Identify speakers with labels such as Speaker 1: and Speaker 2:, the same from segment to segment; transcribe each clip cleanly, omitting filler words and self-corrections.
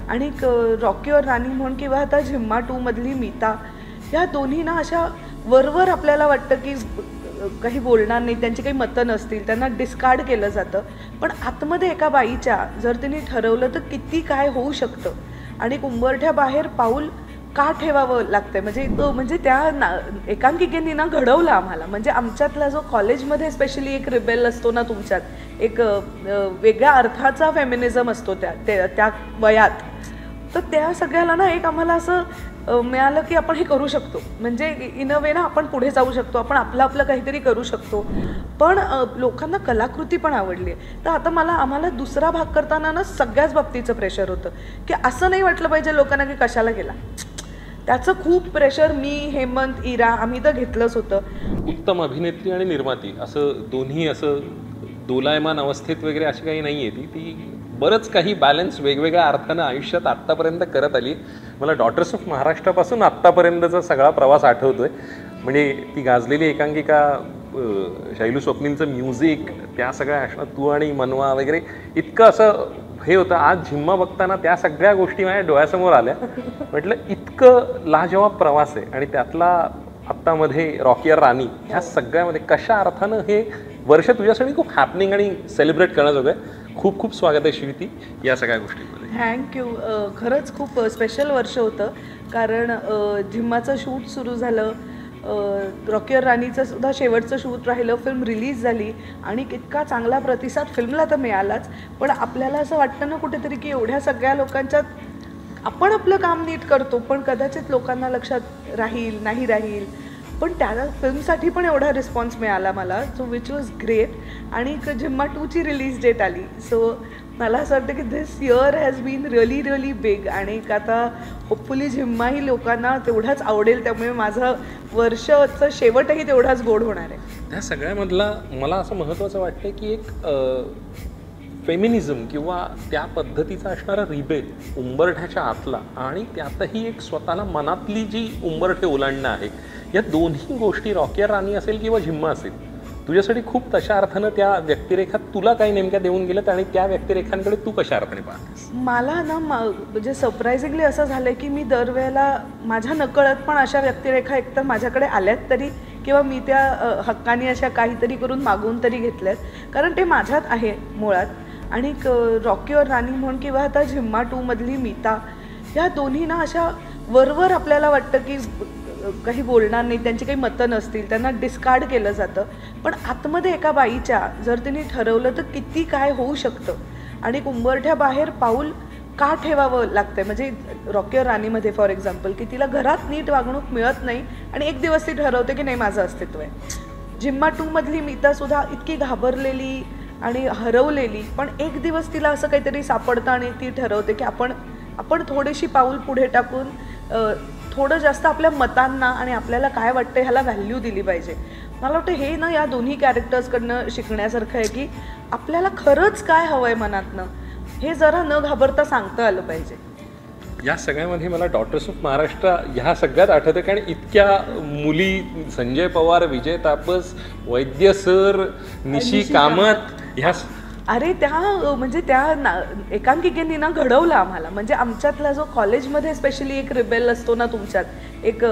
Speaker 1: आणि रॉकी और रानी म्हणून किंवा आता झिम्मा 2 मधली मीता, ह्या दोन्ही ना अशा वरवर आपल्याला वाटतं की काही बोलणार नाही, त्यांची काही मतं नसतील, त्यांना डिस्कार्ड केलं जातं, पण आतमध्ये एका बाईच्या जर तिने ठरवलं तर किती काय होऊ शकतं आणि उंबरठ्याबाहेर पाऊल का ठेवावं लागतंय. म्हणजे त्या एकांकिकेनी ना घडवलं आम्हाला. म्हणजे आमच्यातला जो कॉलेजमध्ये स्पेशली एक रिबेल असतो ना, तुमच्यात एक वेगळ्या अर्थाचा फेमिनिझम असतो त्या वयात, तर त्या सगळ्याला ना एक आम्हाला असं मिळालं की आपण हे करू शकतो. म्हणजे इन अ वे ना आपण पुढे जाऊ शकतो, आपण आपलं काहीतरी करू शकतो. पण लोकांना कलाकृती पण आवडली आहे. तर आता आम्हाला दुसरा भाग करताना ना सगळ्याच बाबतीचं प्रेशर होतं की असं नाही वाटलं पाहिजे लोकांना की कशाला गेला. त्याचं खूप प्रेशर मी, हेमंत, इरा आम्ही तर घेतलंच होतं.
Speaker 2: उत्तम अभिनेत्री आणि निर्माती असं दोन्ही असं दोलायमान अवस्थेत वगैरे अशी काही नाही आहे. ती बरंच काही बॅलन्स वेगवेगळ्या अर्थानं आयुष्यात आत्तापर्यंत करत आली. मला डॉटर्स ऑफ महाराष्ट्रापासून आत्तापर्यंतचा सगळा प्रवास आठवतोय. म्हणजे ती गाजलेली एकांकिका, शैलू स्वप्नीलचं म्युझिक, त्या सगळ्या अशा तू आणि मनवा वगैरे इतकं असं हे होतं. आज झिम्मा बघताना त्या सगळ्या गोष्टी माझ्या डोळ्यासमोर आल्या. म्हटलं इतकं लाजवाब प्रवास आहे आणि त्यातला आत्तामध्ये रॉकी और रानी ह्या सगळ्यामध्ये कशा अर्थानं हे वर्ष तुझ्यासाठी खूप हॅपनिंग आणि सेलिब्रेट करण्याजोगं आहे. खूप खूप स्वागत आहे श्रीती या सगळ्या गोष्टींमध्ये.
Speaker 1: थँक्यू. खरंच खूप स्पेशल वर्ष होतं, कारण झिम्माचं शूट सुरू झालं, रॉकी और रानीचं सुद्धा शेवटचं शूट राहिलं, फिल्म रिलीज झाली आणि इतका चांगला प्रतिसाद फिल्मला तर मिळालाच, पण आपल्याला असं वाटतं ना कुठेतरी की एवढ्या सगळ्या लोकांच्यात आपण आपलं काम नीट करतो, पण कदाचित लोकांना लक्षात राहील नाही राहील, पण त्या फिल्मसाठी पण एवढा रिस्पॉन्स मिळाला मला, सो विच वॉज ग्रेट. आणि झिम्मा 2ची रिलीज डेट आली, सो मला असं वाटतं की this year has been really really big. आणि आता होपफुली झिम्माही लोकांना तेवढाच आवडेल, त्यामुळे माझं वर्षाचं शेवटही तेवढाच गोड होणार आहे.
Speaker 2: त्या सगळ्यामधला मला असं महत्त्वाचं वाटतं की एक फेमिनिझम किंवा त्या पद्धतीचा असणारा रिबेल उंबरठ्याच्या आतला आणि त्यातही एक स्वतःला मनातली जी उंबरठे ओलांडणं आहे, या दोन्ही गोष्टी रॉकी और रानी असेल किंवा झिम्मा असेल, तुझ्यासाठी खूप तशा अर्थानं त्या व्यक्तिरेखा तुला काही नेमक्या देऊन गेल्यात आणि त्या व्यक्तिरेखांकडे तू कशा अर्थाने पाहतेस?
Speaker 1: मला ना म्हणजे सरप्रायझिंगली असं झालं की मी दरवेळेला माझ्या नकळत पण अशा व्यक्तिरेखा एकतर माझ्याकडे आल्यात तरी, किंवा मी त्या हक्काने अशा काहीतरी करून मागवून तरी घेतल्यात, कारण ते माझ्यात आहे मुळात. आणि रॉकी और रानी म्हणून किंवा आता झिम्मा 2 मधली मीता, ह्या दोन्ही ना अशा वरवर आपल्याला वाटतं की काही बोलणार नाही, त्यांची काही मतं नसतील, त्यांना डिस्कार्ड केलं जातं, पण आतमध्ये एका बाईच्या जर तिने ठरवलं तर किती काय होऊ शकतं आणि उंबरठ्याबाहेर पाऊल का ठेवावं लागतंय. म्हणजे रॉकी और रानीमध्ये फॉर एक्झाम्पल की तिला घरात नीट वागणूक मिळत नाही आणि एक दिवस ती ठरवते की नाही माझं अस्तित्व आहे. झिम्मा 2 मधली मीतासुद्धा इतकी घाबरलेली आणि हरवलेली, पण एक दिवस तिला असं काहीतरी सापडतं आणि ती ठरवते की आपण थोडीशी पाऊल पुढे टाकून थोडं जास्त आपल्या मतांना आणि आपल्याला काय वाटतं ह्याला व्हॅल्यू दिली पाहिजे. मला वाटतं हे ना या दोन्ही कॅरेक्टर्सकडनं शिकण्यासारखं आहे की आपल्याला खरंच काय हवं आहे मनातनं, हे जरा न घाबरता सांगता आलं पाहिजे.
Speaker 2: या सगळ्यामध्ये मला डॉटर्स ऑफ महाराष्ट्र ह्या सगळ्यात आठवतं, कारण इतक्या मुली, संजय पवार, विजय तापस, वैद्य सर, निशी कामत, ह्या
Speaker 1: अरे म्हणजे त्या एकांकिकेनी ना घडवलं आम्हाला. म्हणजे आमच्यातला जो कॉलेजमध्ये स्पेशली एक रिबेल असतो ना, तुमच्यात एक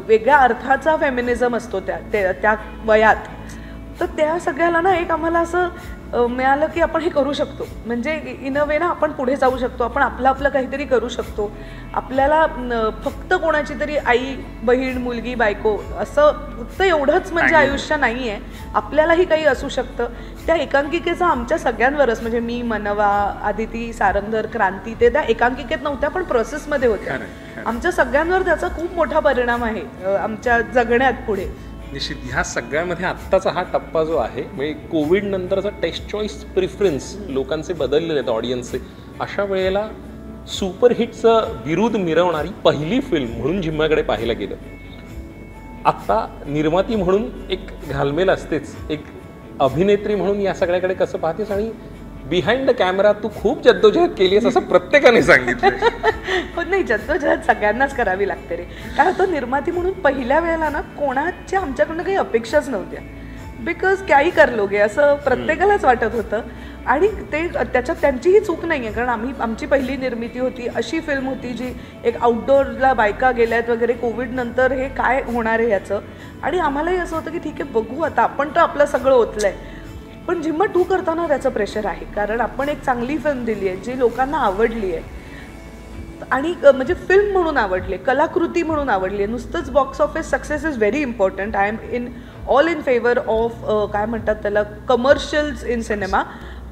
Speaker 1: वेगळ्या अर्थाचा फेमिनिझम असतो त्या वयात, तर त्या सगळ्याला ना एक आम्हाला असं मिळालं की आपण हे करू शकतो. म्हणजे इन अ वे ना आपण पुढे जाऊ शकतो, आपण आपलं काहीतरी करू शकतो. आपल्याला फक्त कोणाची तरी आई, बहीण, मुलगी, बायको असं फक्त एवढंच म्हणजे आयुष्य नाही आहे, आपल्यालाही काही असू शकतं. त्या एकांकिकेचा आमच्या सगळ्यांवरच, म्हणजे मी, मनवा, आदिती, सारंगधर, क्रांती, ते त्या एकांकिकेत नव्हत्या पण प्रोसेसमध्ये होत्या. आमच्या सगळ्यांवर त्याचा खूप मोठा परिणाम आहे आमच्या जगण्यात पुढे.
Speaker 2: निश्चित. ह्या सगळ्यामध्ये आत्ताचा हा टप्पा जो आहे, म्हणजे कोविड नंतरचा टेस्ट चॉईस प्रिफरन्स लोकांचे बदललेले आहेत, ऑडियन्सचे. अशा वेळेला सुपरहिटचं बिरुद मिरवणारी पहिली फिल्म म्हणून झिम्माकडे पाहायला गेलं. आत्ता निर्माती म्हणून एक घालमेल असतेच, एक अभिनेत्री म्हणून या सगळ्याकडे कसं पाहतेस, आणि बिहाइंड द कॅमेरा तू खूप जद्दोजहद केली आहेस असं प्रत्येकाने सांगितलं.
Speaker 1: हो, नाही, जद्दोजहद सगळ्यांनाच करावी लागते रे. कारण तो निर्माती म्हणून पहिल्या वेळेला ना कोणाच्या आमच्याकडनं काही अपेक्षाच नव्हत्या, बिकॉज काही कर लोगे असं प्रत्येकालाच वाटत होतं. आणि ते त्याच्यात त्यांचीही चूक नाही आहे, कारण आमची पहिली निर्मिती होती, अशी फिल्म होती जी एक आउटडोअरला बायका गेल्यात वगैरे, कोविडनंतर हे काय होणार आहे याचं. आणि आम्हालाही असं होतं की ठीक आहे बघू आता, आपण तर आपलं सगळं ओतलं आहे. पण जिम्मा 2 करताना त्याचं प्रेशर आहे, कारण आपण एक चांगली फिल्म दिली आहे जी लोकांना आवडली आहे आणि म्हणजे फिल्म म्हणून आवडली आहे, कलाकृती म्हणून आवडली आहे. नुसतंच box office success is very important. I am all in favour of काय म्हणतात त्याला, कमर्शियल्स इन सिनेमा,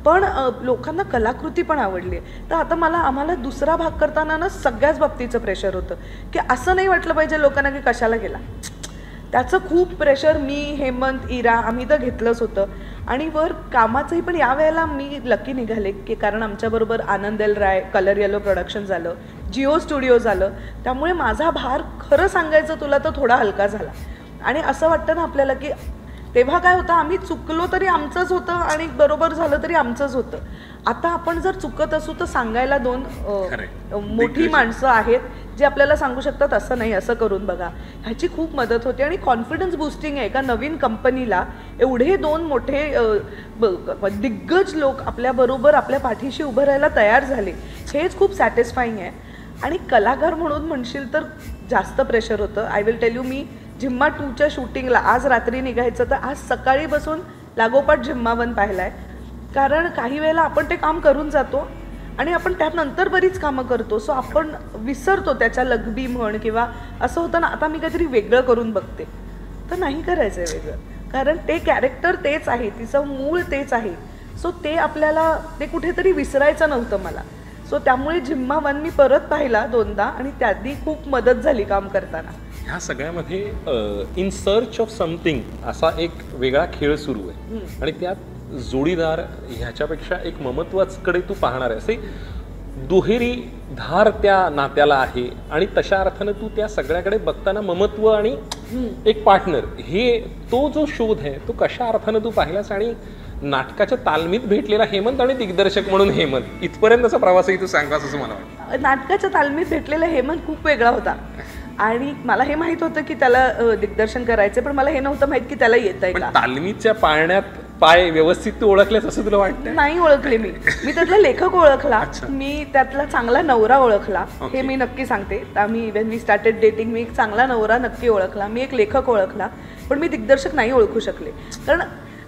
Speaker 1: पण लोकांना कलाकृती पण आवडली आहे. तर आता आम्हाला दुसरा भाग करताना ना सगळ्याच बाबतीचं प्रेशर होतं की असं नाही वाटलं पाहिजे लोकांना की कशाला गेला. त्याचं खूप प्रेशर मी, हेमंत, इरा आम्ही तर घेतलंच होतं. आणि वर कामाचंही पण यावेळेला मी लकी निघाले की कारण आमच्याबरोबर Anand L Rai, Colour Yellow production झालं, जिओ स्टुडिओ झालं, त्यामुळे माझा भार खरं सांगायचं तुला तर थोडा हलका झाला. आणि असं वाटतं ना आपल्याला की तेव्हा काय होतं, आम्ही चुकलो तरी आमचंच होतं आणि बरोबर झालं तरी आमचंच होतं. आता आपण जर चुकत असू तर सांगायला 2 मोठी माणसं आहेत जे आपल्याला सांगू शकतात असं नाही, असं करून बघा. ह्याची खूप मदत होते आणि कॉन्फिडन्स बूस्टिंग आहे. एका नवीन कंपनीला एवढे 2 मोठे दिग्गज लोक आपल्याबरोबर आपल्या पाठीशी उभं राहायला तयार झाले, हेच खूप सॅटिस्फाईंग आहे. आणि कलाकार म्हणून म्हणशील तर जास्त प्रेशर होतं. आय विल टेल यू, मी झिम्मा 2च्या शूटिंगला आज रात्री निघायचं तर आज सकाळी बसून लागोपाठ झिम्मा 1 पाहिला आहे. कारण काही वेळेला आपण ते काम करून जातो आणि आपण त्यानंतर बरीच कामं करतो, सो आपण विसरतो त्याच्या लगबी म्हण, किंवा असं होतं ना आता मी काहीतरी वेगळं करून बघते, तर नाही करायचं आहे वेगळं, कारण ते कॅरेक्टर तेच आहे, तिचं मूळ तेच आहे. सो ते आपल्याला ते कुठेतरी विसरायचं नव्हतं मला. सो त्यामुळे झिम्मा 1 मी परत पाहिला 2दा आणि त्यातही खूप मदत झाली काम करताना.
Speaker 2: ह्या सगळ्यामध्ये इन सर्च ऑफ समथिंग असा एक वेगळा खेळ सुरू आहे आणि त्यात जोडीदार ह्याच्यापेक्षा एक ममत्वाकडे तू पाहणार आहे, असे दुहेरी धार त्या नात्याला आहे. आणि तशा अर्थानं तू त्या सगळ्याकडे बघताना ममत्व आणि एक पार्टनर, हे तो जो शोध आहे तो कशा अर्थानं तू पाहिलास. आणि नाटकाच्या तालमीत भेटलेला हेमंत आणि दिग्दर्शक म्हणून हेमंत, इथपर्यंतचा प्रवासही तू सांगास असं मला वाटतं.
Speaker 1: नाटकाच्या तालमीत भेटलेला हेमंत खूप वेगळा होता आणि मला हे माहित होतं की त्याला दिग्दर्शन करायचं, पण मला हे नव्हतं माहित की त्याला येतंय का.
Speaker 2: तालमीच्या पाळण्यात पाय व्यवस्थित तू ओळखलेस असं तुला वाटतं?
Speaker 1: नाही ओळखले मी त्यातला लेखक ओळखला, मी त्यातला चांगला नवरा ओळखला, हे मी नक्की सांगते. आम्ही वेन वी स्टार्टेड डेटिंग मी एक चांगला नवरा नक्की ओळखला, मी एक लेखक ओळखला, पण मी दिग्दर्शक नाही ओळखू शकले. कारण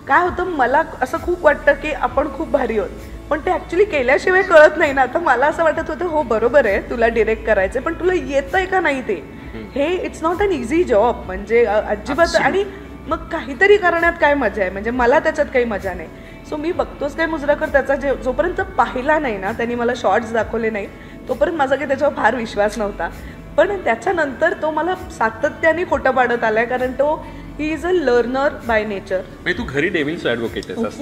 Speaker 1: काय होतं, मला असं खूप वाटतं की आपण खूप भारी आहोत, पण ते ॲक्च्युली केल्याशिवाय कळत नाही ना. तर मला असं वाटत होतं हो बरोबर आहे तुला डिरेक्ट करायचं, पण तुला येतंय का नाही ते, हे it's not an easy job म्हणजे अजिबात. आणि मग काहीतरी करण्यात काय मजा आहे, म्हणजे मला त्याच्यात काही मजा नाही. सो मी बघतोच काय मुजराकर, त्याचा जोपर्यंत पाहिला नाही ना, त्यांनी मला शॉर्ट्स दाखवले नाही तोपर्यंत माझा काही त्याच्यावर फार विश्वास नव्हता. पण त्याच्यानंतर तो मला सातत्याने खोटं पाडत आलाय, कारण तो he is a learner by nature.
Speaker 2: तू घरी डेव्हिल्स ॲडव्होकेट आहेस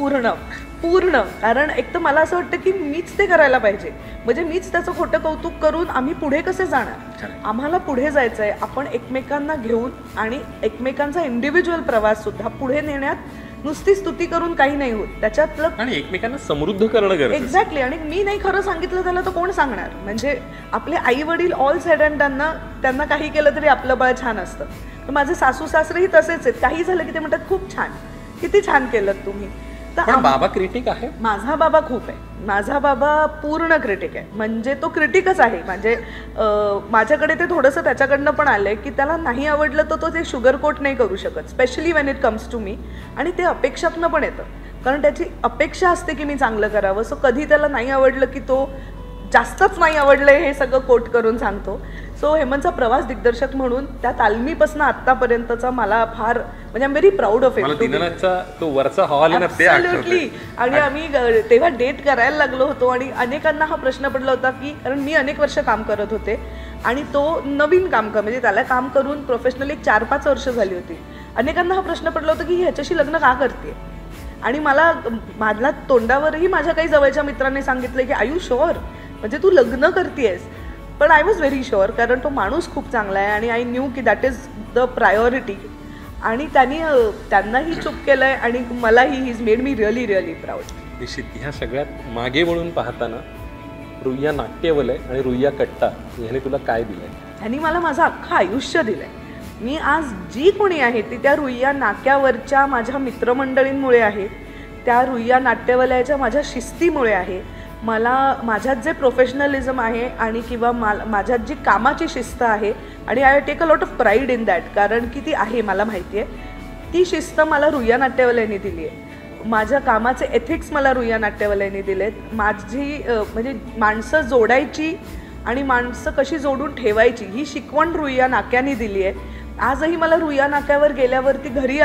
Speaker 1: पूर्ण. कारण एक तर मला असं वाटतं की मीच ते करायला पाहिजे, म्हणजे मीच त्याचं खोटं कौतुक करून आम्ही पुढे कसे जाणार. आम्हाला पुढे जायचं आहे, आपण एकमेकांना घेऊन आणि एकमेकांचा इंडिव्हिज्युअल प्रवास सुद्धा पुढे नेण्यात नुसती स्तुती करून काही नाही होत, त्याच्यातलं
Speaker 2: आणि एकमेकांना समृद्ध करणं गरजेचं.
Speaker 1: एक्झॅक्टली. आणि मी नाही खरं सांगितलं त्याला तर कोण सांगणार, म्हणजे आपले आई वडील ऑल सेड अँड डन ना, त्यांना काही केलं तरी आपलं बाळ छान असतं. तर माझे सासू सासरेही तसेच आहेत, काही झालं की ते म्हणतात खूप छान, किती छान केलं तुम्ही.
Speaker 2: तर बाबा क्रिटिक आहे?
Speaker 1: माझा बाबा खूप आहे, माझा बाबा पूर्ण क्रिटिक आहे, म्हणजे तो क्रिटिकच आहे. म्हणजे माझ्याकडे ते थोडंसं त्याच्याकडनं पण आलंय की त्याला नाही आवडलं तर तो ते शुगर कोट नाही करू शकत, specially when it comes to me. आणि ते अपेक्षातनं पण येतं, कारण त्याची अपेक्षा असते की मी चांगलं करावं. सो कधी त्याला नाही आवडलं की तो जास्तच नाही आवडलंय हे सगळं कोट करून सांगतो. सो हेमंतचा प्रवास दिग्दर्शक म्हणून त्या तालमीपासून आतापर्यंतचा मला फार म्हणजे I am very proud of it.
Speaker 2: तो वरचा हॉल आहे ना ते
Speaker 1: ॲब्सोल्युटली. आणि आम्ही तेव्हा डेट करायला लागलो होतो आणि अनेकांना हा प्रश्न पडला होता की कारण मी अनेक वर्ष काम करत होते आणि तो नवीन काम म्हणजे त्याला काम करून प्रोफेशनली 4-5 वर्ष झाली होती. अनेकांना हा प्रश्न पडला होता की ह्याच्याशी लग्न का करते. आणि माझ्या तोंडावरही माझ्या काही जवळच्या मित्रांनी सांगितलं की आर यू शुअर, म्हणजे तू लग्न करतेयस. पण आय वॉज व्हेरी शुअर, कारण तो माणूस खूप चांगला आहे आणि आय न्यू की दॅट इज द प्रायोरिटी. आणि त्यांनाही चूक केलं आहे आणि मलाही he is made me really really proud.
Speaker 2: निश्चित. ह्या सगळ्यात मागे वळून पाहताना रुईया नाट्यवलय आणि रुईया कट्टा ह्याने तुला काय दिलंय?
Speaker 1: ह्यानी मला माझं अख्खं आयुष्य दिलंय. मी आज जी कोणी आहे ती त्या रुईया नाक्यावरच्या माझ्या मित्रमंडळींमुळे आहे. त्या रुईया नाट्यवलयाच्या माझ्या शिस्तीमुळे आहे. मला माझ्यात जे प्रोफेशनलिझम आहे आणि किंवा माझ्यात जी कामाची शिस्त आहे आणि I take a lot of pride in that, कारण की ती आहे, मला माहिती आहे. ती शिस्त मला रुईया नाट्यवलयाने दिली आहे. माझ्या कामाचे एथिक्स मला रुईया नाट्यवलयाने दिलेत. माझी म्हणजे माणसं जोडायची आणि माणसं कशी जोडून ठेवायची ही शिकवण रुईया नाक्याने दिली आहे. आजही मला रुईया नाक्यावर गेल्यावरती घरी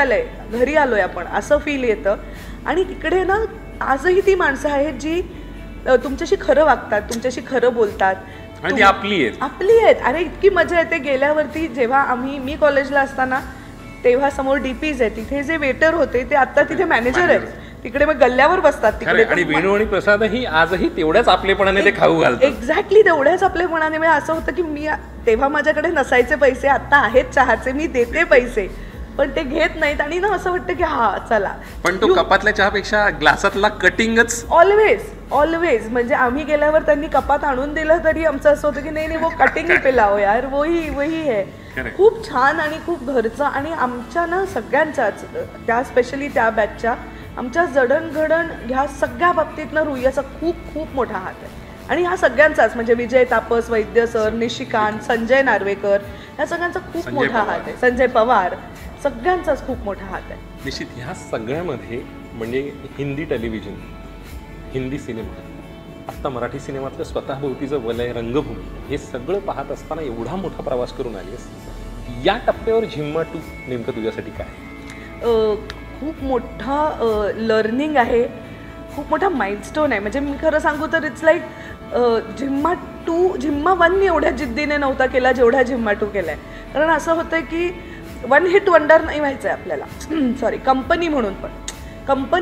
Speaker 1: आलोय आपण असं फील येतं. आणि तिकडे ना आजही ती माणसं आहेत जी तुमच्याशी खरं वागतात, तुमच्याशी खरं बोलतात,
Speaker 2: आणि ती आपली
Speaker 1: आहेत. आणि इतकी मजा येते गेल्यावरती. जेव्हा मी कॉलेजला असताना तेव्हा समोर डीपीज आहे, तिथे जे वेटर होते ते आता तिथे मॅनेजर आहेत. तिकडे मग गल्ल्यावर बसतात तिकडे.
Speaker 2: आणि वेणू आणि प्रसादही आजही तेवढ्याच आपलेपणाने ते खाऊ घालतात.
Speaker 1: एक्झॅक्टली तेवढ्याच आपलेपणाने. म्हणजे असं होतं की मी तेव्हा माझ्याकडे नसायचे पैसे, आता आहेत चहाचे, मी देते पैसे, पण ते घेत नाहीत. आणि ना असं वाटतं की हा चला.
Speaker 2: पण तो कपातल्या चहापेक्षा ग्लासातला कटिंगच
Speaker 1: ऑलवेज म्हणजे आम्ही गेल्यावर त्यांनी कपात आणून दिलं तरी आमचं असं होतं की नाही वो कटिंग पिलाओ यार, वही है. खूप छान आणि खूप घरचं. आणि आमच्या ना सगळ्यांच्याच, त्या स्पेशली त्या बॅचच्या, आमच्या जडणघडण ह्या सगळ्या बाबतीतनं रुईयाचा खूप खूप मोठा हात आहे. आणि ह्या सगळ्यांचाच म्हणजे विजय तापस, वैद्य सर, निशिकांत, संजय नार्वेकर, ह्या सगळ्यांचा खूप मोठा हात आहे. संजय पवार, सगळ्यांचाच खूप मोठा हात आहे.
Speaker 2: निश्चित ह्या सगळ्यामध्ये म्हणजे हिंदी टेलिव्हिजन, हिंदी सिनेमा, आत्ता मराठी सिनेमातलं स्वतःभोवतीचं वलय, रंगभूमी, हे सगळं पाहत असताना एवढा मोठा प्रवास करून आलीस. या टप्प्यावर झिम्मा 2 नेमकं तुझ्यासाठी काय?
Speaker 1: खूप मोठा लर्निंग आहे, खूप मोठा माइलस्टोन आहे. म्हणजे मी खरं सांगू तर इट्स लाईक झिम्मा 1 मी एवढ्या जिद्दीने नव्हता केला जेवढा झिम्मा 2 केला आहे. कारण असं होतं की 1 हिट वंडर नाही व्हायचं आहे आपल्याला. सॉरी, कंपनी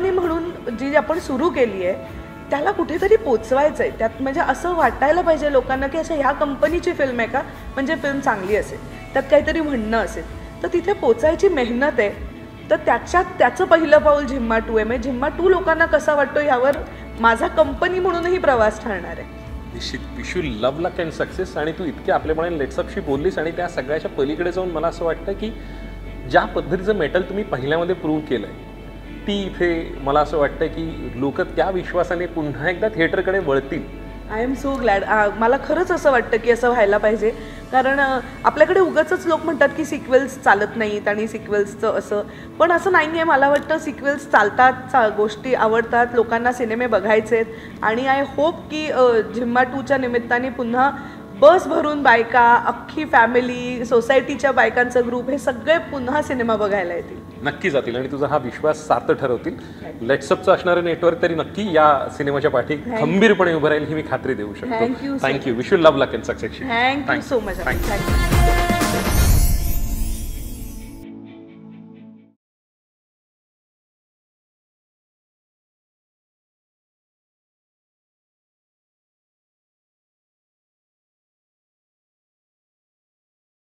Speaker 1: म्हणून जी आपण सुरू केली आहे त्याला कुठेतरी पोचवायचं आहे. त्यात म्हणजे असं वाटायला पाहिजे लोकांना की असं ह्या कंपनीची फिल्म आहे का, म्हणजे फिल्म चांगली असेल, त्यात काहीतरी म्हणणं असेल, तर तिथे पोचायची मेहनत आहे. तर त्याचं पहिलं पाऊल झिम्मा 2 आहे. म्हणजे झिम्मा 2 लोकांना कसा वाटतो यावर माझा कंपनी म्हणूनही प्रवास ठरणार आहे.
Speaker 2: निश्चित. Wish you love luck and success. आणि तू इतके आपल्यापणे लेट्सअपशी बोललीस आणि त्या सगळ्याच्या पलीकडे जाऊन मला असं वाटतं की ज्या पद्धतीचं मेटल तुम्ही पहिल्यामध्ये प्रूव्ह केलं आहे ती इथे मला असं वाटतं की लोक त्या विश्वासाने पुन्हा एकदा थिएटरकडे वळतील.
Speaker 1: I am so glad. मला खरंच असं वाटतं की असं व्हायला पाहिजे. कारण आपल्याकडे उगाचच लोक म्हणतात की सिक्वेल्स चालत नाहीत आणि सिक्वेल्सचं असं, पण असं नाही आहे. मला वाटतं सिक्वेल्स चालतात, गोष्टी आवडतात, लोकांना सिनेमे बघायचे आहेत. आणि आय होप की झिम्मा 2च्या निमित्ताने पुन्हा बस भरून बायका, अख्खी फॅमिली, सोसायटीच्या बायकांचा ग्रुप, हे सगळे पुन्हा सिनेमा बघायला येतील.
Speaker 2: नक्की जातील आणि तुझा हा विश्वास सार्थ ठरवतील. लेट्सअपचं असणारं नेटवर्क तरी नक्की या सिनेमाच्या पाठी खंबीरपणे उभं राहील ही मी खात्री देऊ शकतो.
Speaker 1: Thank you.
Speaker 2: Wish you love luck and success.
Speaker 1: Thank you so much. Thank you.